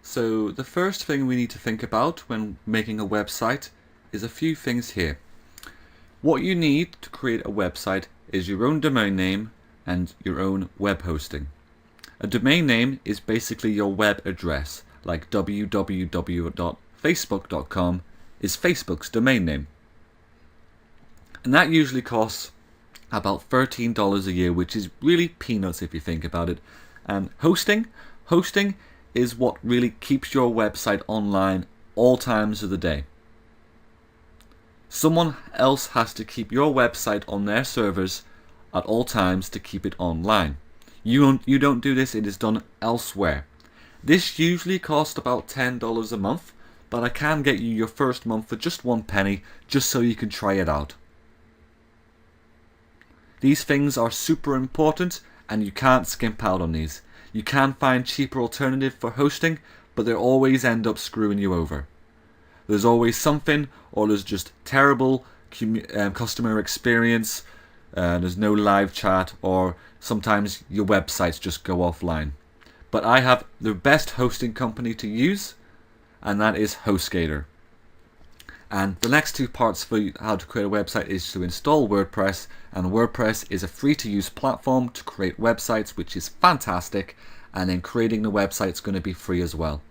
So the first thing we need to think about when making a website is a few things here. What you need to create a website is your own domain name and your own web hosting. A domain name is basically your web address, like www.facebook.com is Facebook's domain name. And that usually costs about $13 a year, which is really peanuts if you think about it. And hosting is what really keeps your website online all times of the day. Someone else has to keep your website on their servers at all times to keep it online. You don't do this, it is done elsewhere. This usually costs about $10 a month, but I can get you your first month for just $0.01 just so you can try it out. These things are super important and you can't skimp out on these. You can find cheaper alternatives for hosting, but they always end up screwing you over. There's always something, or there's just terrible customer experience, there's no live chat, or sometimes your websites just go offline. But I have the best hosting company to use, and that is HostGator. And the next two parts for how to create a website is to install WordPress, and WordPress is a free to use platform to create websites, which is fantastic, and then creating the website is going to be free as well.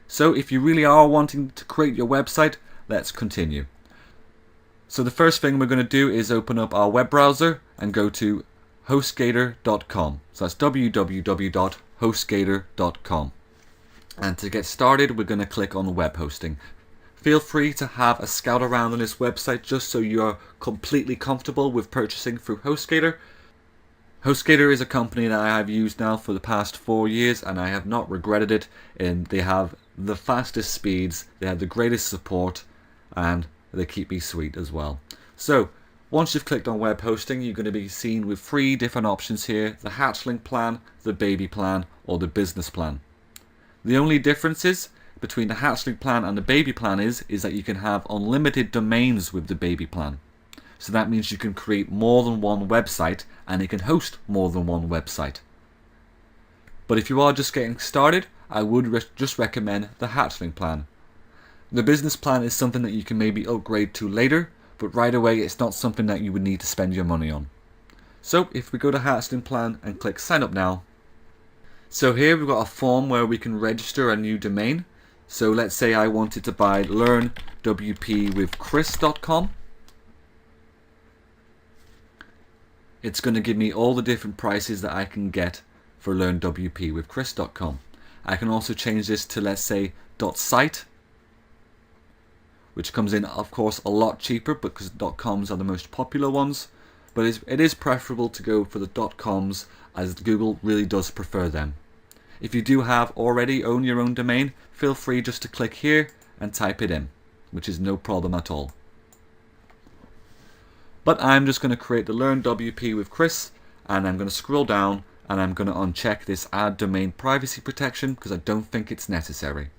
So if you really are wanting to create your website, let's continue. So the first thing we're going to do is open up our web browser and go to hostgator.com. So that's www.hostgator.com. And to get started, we're going to click on web hosting. Feel free to have a scout around on this website just so you're completely comfortable with purchasing through HostGator. HostGator is a company that I have used now for the past 4 years and I have not regretted it. And they have the fastest speeds, they have the greatest support, and they keep me sweet as well. So once you've clicked on web hosting, you're going to be seen with 3 different options here: the hatchling plan, the baby plan, or the business plan. The only differences between the hatchling plan and the baby plan is that you can have unlimited domains with the baby plan. So that means you can create more than one website and it can host more than one website. But if you are just getting started, I would just recommend the hatchling plan. The business plan is something that you can maybe upgrade to later, but right away it's not something that you would need to spend your money on. So if we go to hatchling plan and click sign up now. So here we've got a form where we can register a new domain. So let's say I wanted to buy learnwpwithchris.com. It's going to give me all the different prices that I can get for learnwpwithchris.com. I can also change this to, let's say, .site, which comes in, of course, a lot cheaper because .coms are the most popular ones. But it is preferable to go for the .coms as Google really does prefer them. If you do already own your own domain, feel free just to click here and type it in, which is no problem at all. But I'm just going to create the Learn WP with Chris, and I'm going to scroll down and I'm going to uncheck this Add Domain Privacy Protection because I don't think it's necessary.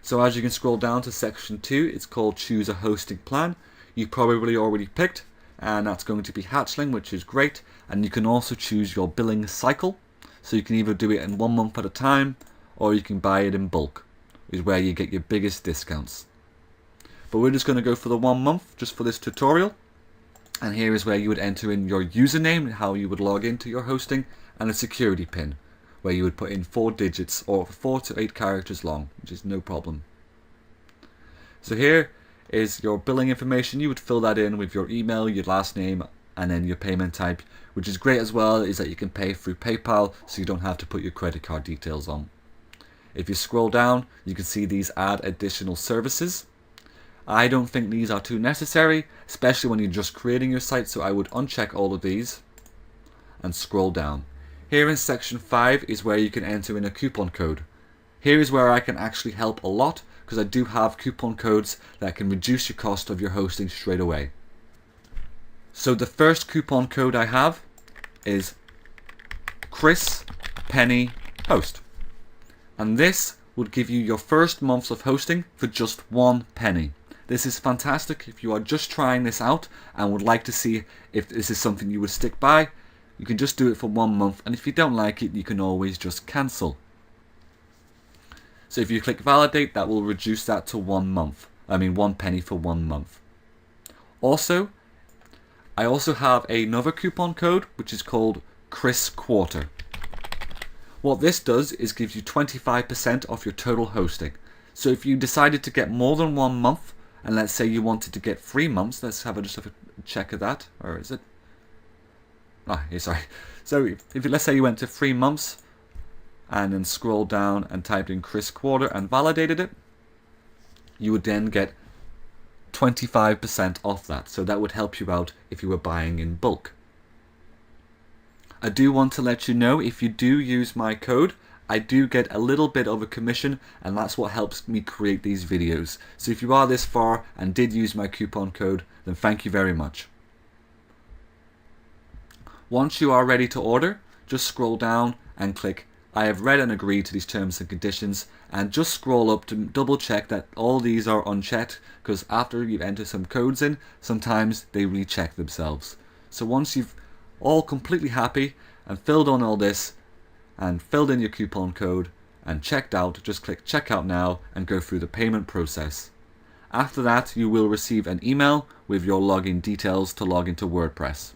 So as you can scroll down to section 2, it's called Choose a Hosting Plan. You probably already picked, and that's going to be Hatchling, which is great. And you can also choose your billing cycle. So you can either do it in 1 month at a time, or you can buy it in bulk, is where you get your biggest discounts. But we're just going to go for the 1 month, just for this tutorial. And here is where you would enter in your username, how you would log into your hosting, and a security pin, where you would put in 4 digits, or 4 to 8 characters long, which is no problem. So here is your billing information. You would fill that in with your email, your last name, and then your payment type, which is great as well, is that you can pay through PayPal, so you don't have to put your credit card details on. If you scroll down, you can see these add additional services. I don't think these are too necessary, especially when you're just creating your site, so I would uncheck all of these and scroll down. Here in section 5 is where you can enter in a coupon code. Here is where I can actually help a lot, because I do have coupon codes that can reduce your cost of your hosting straight away. So the first coupon code I have is Chris Penny Host. And this would give you your first months of hosting for just £1. This is fantastic if you are just trying this out and would like to see if this is something you would stick by. You can just do it for 1 month, and if you don't like it, you can always just cancel. So if you click validate, that will reduce that to 1 month. I mean 1 penny for 1 month. Also, I also have another coupon code which is called Chris Quarter. What this does is gives you 25% off your total hosting. So if you decided to get more than 1 month, and let's say you wanted to get 3 months, let's just have a check of that, or is it? Yeah, sorry. So if let's say you went to 3 months, and then scrolled down and typed in Chris Quarter and validated it, you would then get 25% off that. So that would help you out if you were buying in bulk. I do want to let you know, if you do use my code, I do get a little bit of a commission, and that's what helps me create these videos. So if you are this far and did use my coupon code, then thank you very much. Once you are ready to order, just scroll down and click I have read and agreed to these terms and conditions, and just scroll up to double check that all these are unchecked, because after you've entered some codes in, sometimes they recheck themselves. So once you've all completely happy and filled on all this and filled in your coupon code and checked out, just click checkout now and go through the payment process. After that, you will receive an email with your login details to log into WordPress.